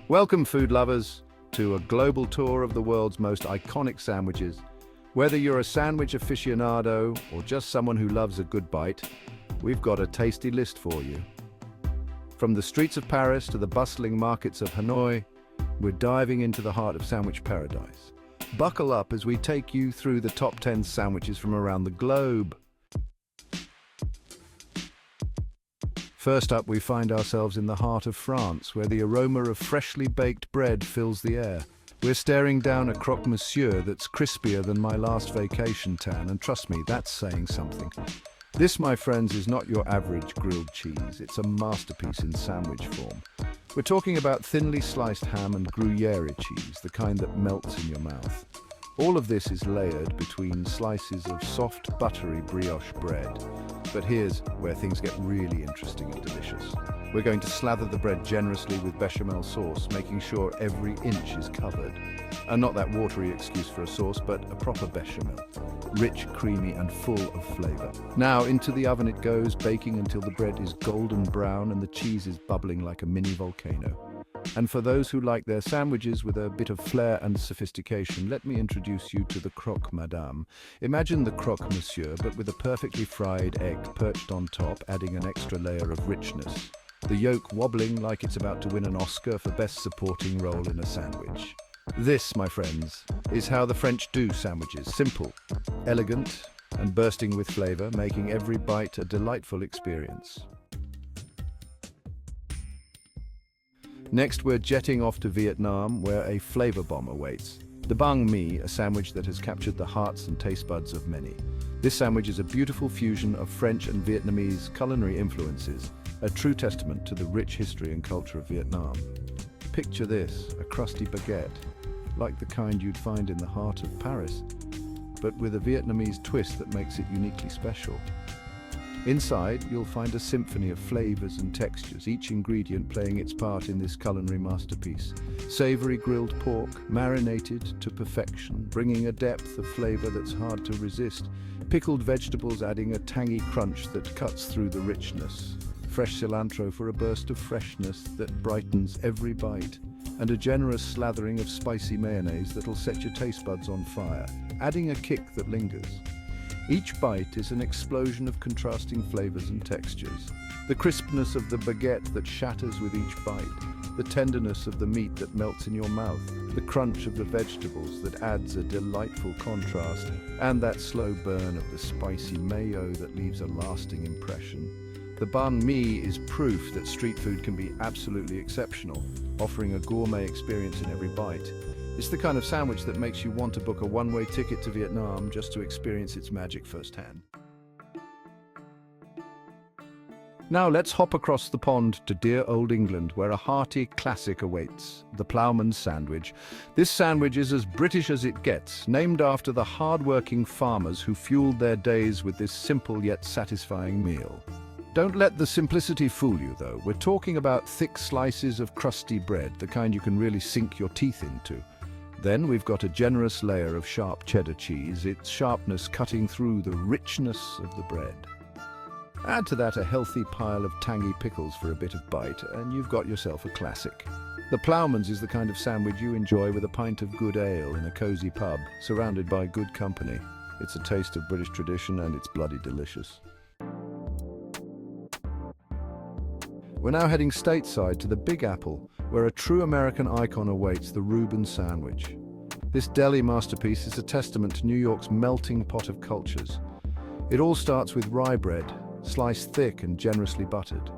Welcome, food lovers, to a global tour of the world's most iconic sandwiches. Whether you're a sandwich aficionado or just someone who loves a good bite, we've got a tasty list for you. From the streets of Paris to the bustling markets of Hanoi, we're diving into the heart of sandwich paradise. Buckle up as we take you through the top 10 sandwiches from around the globe. First up, we find ourselves in the heart of France, where the aroma of freshly baked bread fills the air. We're staring down a croque monsieur that's crispier than my last vacation tan, and trust me, that's saying something. This, my friends, is not your average grilled cheese. It's a masterpiece in sandwich form. We're talking about thinly sliced ham and Gruyere cheese, the kind that melts in your mouth. All of this is layered between slices of soft, buttery brioche bread. But here's where things get really interesting and delicious. We're going to slather the bread generously with bechamel sauce, making sure every inch is covered. And not that watery excuse for a sauce, but a proper bechamel. Rich, creamy, and full of flavor. Now into the oven it goes, baking until the bread is golden brown and the cheese is bubbling like a mini volcano. And for those who like their sandwiches with a bit of flair and sophistication, let me introduce you to the croque madame. Imagine the croque monsieur, but with a perfectly fried egg perched on top, adding an extra layer of richness. The yolk wobbling like it's about to win an Oscar for best supporting role in a sandwich. This, my friends, is how the French do sandwiches. Simple, elegant, and bursting with flavor, making every bite a delightful experience. Next, we're jetting off to Vietnam, where a flavor bomb awaits. The banh mi, a sandwich that has captured the hearts and taste buds of many. This sandwich is a beautiful fusion of French and Vietnamese culinary influences, a true testament to the rich history and culture of Vietnam. Picture this, a crusty baguette, like the kind you'd find in the heart of Paris, but with a Vietnamese twist that makes it uniquely special. Inside, you'll find a symphony of flavors and textures, each ingredient playing its part in this culinary masterpiece. Savory grilled pork, marinated to perfection, bringing a depth of flavor that's hard to resist. Pickled vegetables adding a tangy crunch that cuts through the richness. Fresh cilantro for a burst of freshness that brightens every bite. And a generous slathering of spicy mayonnaise that'll set your taste buds on fire, adding a kick that lingers. Each bite is an explosion of contrasting flavors and textures. The crispness of the baguette that shatters with each bite, the tenderness of the meat that melts in your mouth, the crunch of the vegetables that adds a delightful contrast, and that slow burn of the spicy mayo that leaves a lasting impression. The banh mi is proof that street food can be absolutely exceptional, offering a gourmet experience in every bite. It's the kind of sandwich that makes you want to book a one-way ticket to Vietnam just to experience its magic firsthand. Now let's hop across the pond to dear old England, where a hearty classic awaits, the Plowmans Sandwich. This sandwich is as British as it gets, named after the hard-working farmers who fueled their days with this simple yet satisfying meal. Don't let the simplicity fool you, though. We're talking about thick slices of crusty bread, the kind you can really sink your teeth into. Then we've got a generous layer of sharp cheddar cheese, its sharpness cutting through the richness of the bread. Add to that a healthy pile of tangy pickles for a bit of bite, and you've got yourself a classic. The Plowmans is the kind of sandwich you enjoy with a pint of good ale in a cozy pub, surrounded by good company. It's a taste of British tradition, and it's bloody delicious. We're now heading stateside to the Big Apple, where a true American icon awaits, the Reuben Sandwich. This deli masterpiece is a testament to New York's melting pot of cultures. It all starts with rye bread, sliced thick and generously buttered.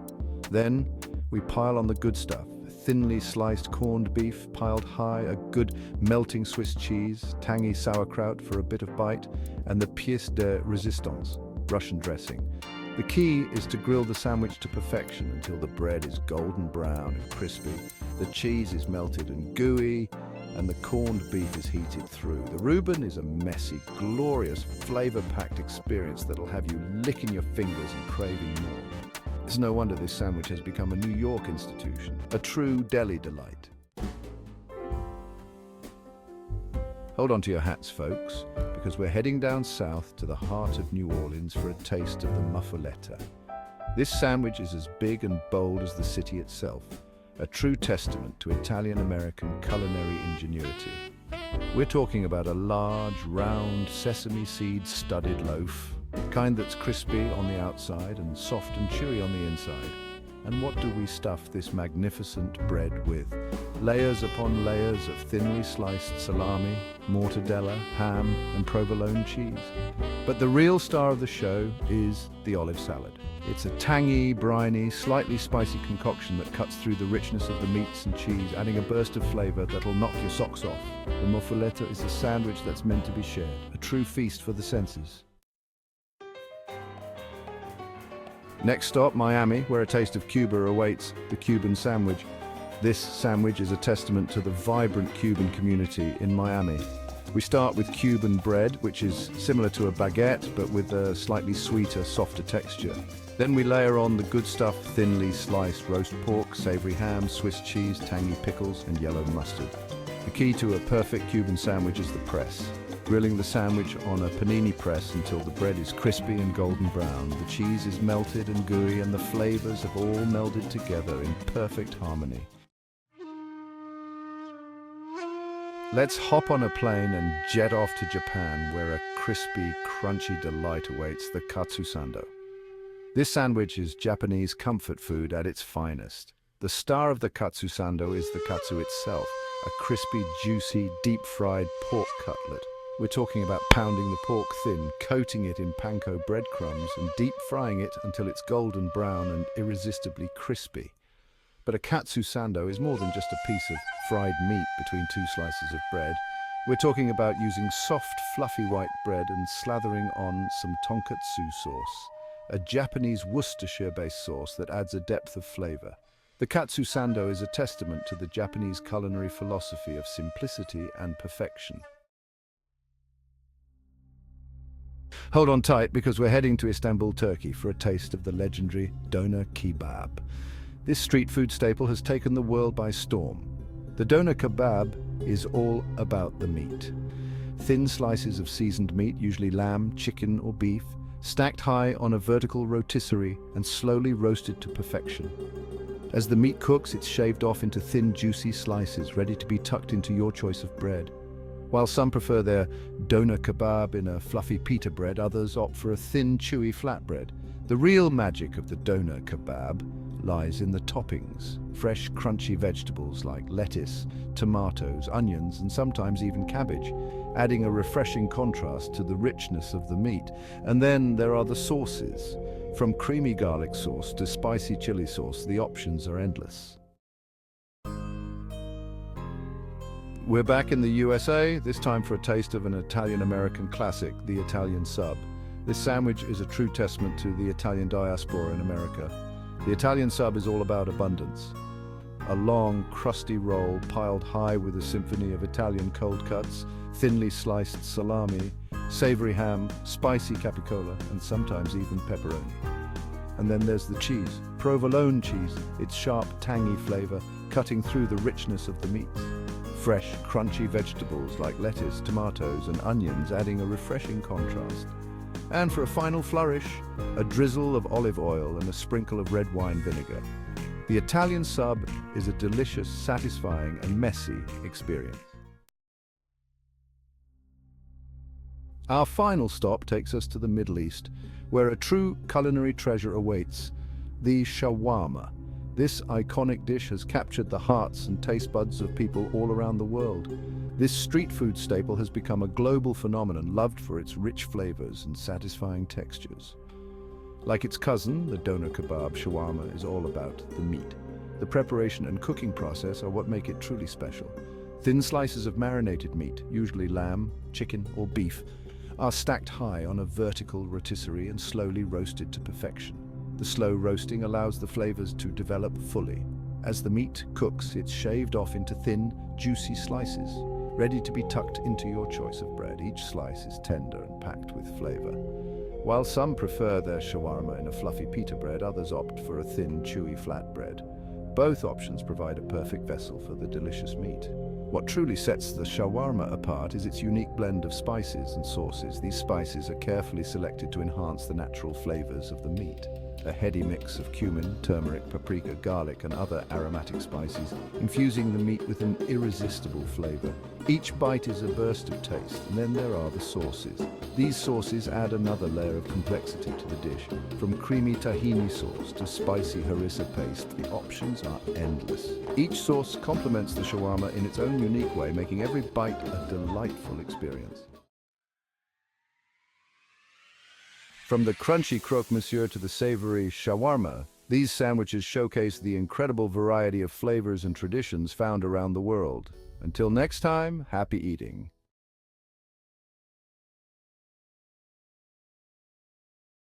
Then we pile on the good stuff, thinly sliced corned beef piled high, a good melting Swiss cheese, tangy sauerkraut for a bit of bite, and the pièce de résistance, Russian dressing. The key is to grill the sandwich to perfection until the bread is golden brown and crispy, the cheese is melted and gooey, and the corned beef is heated through. The Reuben is a messy, glorious, flavor-packed experience that'll have you licking your fingers and craving more. It's no wonder this sandwich has become a New York institution, a true deli delight. Hold on to your hats, folks, because we're heading down south to the heart of New Orleans for a taste of the Mofeta. This sandwich is as big and bold as the city itself. a true testament to Italian-American culinary ingenuity. We're talking about a large, round, sesame seed-studded loaf, kind that's crispy on the outside and soft and chewy on the inside. And what do we stuff this magnificent bread with? Layers upon layers of thinly sliced salami, mortadella, ham, and provolone cheese. But the real star of the show is the olive salad. It's a tangy, briny, slightly spicy concoction that cuts through the richness of the meats and cheese, adding a burst of flavor that'll knock your socks off. The Mofeta is a sandwich that's meant to be shared, a true feast for the senses. Next stop, Miami, where a taste of Cuba awaits, the Cuban sandwich. This sandwich is a testament to the vibrant Cuban community in Miami. We start with Cuban bread, which is similar to a baguette, but with a slightly sweeter, softer texture. Then we layer on the good stuff, thinly sliced roast pork, savory ham, Swiss cheese, tangy pickles, and yellow mustard. The key to a perfect Cuban sandwich is the press. Grilling the sandwich on a panini press until the bread is crispy and golden brown. The cheese is melted and gooey, and the flavors have all melded together in perfect harmony. Let's hop on a plane and jet off to Japan, where a crispy, crunchy delight awaits, the Katsu Sando. This sandwich is Japanese comfort food at its finest. The star of the Katsu Sando is the katsu itself, a crispy, juicy, deep-fried pork cutlet. We're talking about pounding the pork thin, coating it in panko breadcrumbs, and deep-frying it until it's golden brown and irresistibly crispy. But a Katsu Sando is more than just a piece of fried meat between two slices of bread. We're talking about using soft, fluffy white bread and slathering on some tonkatsu sauce, a Japanese Worcestershire-based sauce that adds a depth of flavor. The Katsu Sando is a testament to the Japanese culinary philosophy of simplicity and perfection. Hold on tight, because we're heading to Istanbul, Turkey for a taste of the legendary doner kebab. This street food staple has taken the world by storm. The doner kebab is all about the meat. Thin slices of seasoned meat, usually lamb, chicken or beef, stacked high on a vertical rotisserie and slowly roasted to perfection. As the meat cooks, it's shaved off into thin, juicy slices, ready to be tucked into your choice of bread. While some prefer their doner kebab in a fluffy pita bread, others opt for a thin, chewy flatbread. The real magic of the doner kebab lies in the toppings. Fresh, crunchy vegetables like lettuce, tomatoes, onions, and sometimes even cabbage, adding a refreshing contrast to the richness of the meat. And then there are the sauces. From creamy garlic sauce to spicy chili sauce, the options are endless. We're back in the USA, this time for a taste of an Italian-American classic, the Italian sub. This sandwich is a true testament to the Italian diaspora in America. The Italian sub is all about abundance. A long, crusty roll piled high with a symphony of Italian cold cuts, thinly sliced salami, savory ham, spicy capicola, and sometimes even pepperoni. And then there's the cheese, provolone cheese, its sharp, tangy flavor cutting through the richness of the meats. Fresh, crunchy vegetables like lettuce, tomatoes, and onions adding a refreshing contrast. And for a final flourish, a drizzle of olive oil and a sprinkle of red wine vinegar. The Italian sub is a delicious, satisfying, and messy experience. Our final stop takes us to the Middle East, where a true culinary treasure awaits, the shawarma. This iconic dish has captured the hearts and taste buds of people all around the world. This street food staple has become a global phenomenon, loved for its rich flavors and satisfying textures. Like its cousin, the doner kebab, shawarma is all about the meat. The preparation and cooking process are what make it truly special. Thin slices of marinated meat, usually lamb, chicken, or beef, are stacked high on a vertical rotisserie and slowly roasted to perfection. The slow roasting allows the flavors to develop fully. As the meat cooks, it's shaved off into thin, juicy slices, ready to be tucked into your choice of bread. Each slice is tender and packed with flavor. While some prefer their shawarma in a fluffy pita bread, others opt for a thin, chewy flatbread. Both options provide a perfect vessel for the delicious meat. What truly sets the shawarma apart is its unique blend of spices and sauces. These spices are carefully selected to enhance the natural flavors of the meat. a heady mix of cumin, turmeric, paprika, garlic, and other aromatic spices, infusing the meat with an irresistible flavor. Each bite is a burst of taste, and then there are the sauces. These sauces add another layer of complexity to the dish. From creamy tahini sauce to spicy harissa paste, the options are endless. Each sauce complements the shawarma in its own unique way, making every bite a delightful experience. From the crunchy croque monsieur to the savory shawarma, these sandwiches showcase the incredible variety of flavors and traditions found around the world. Until next time, happy eating.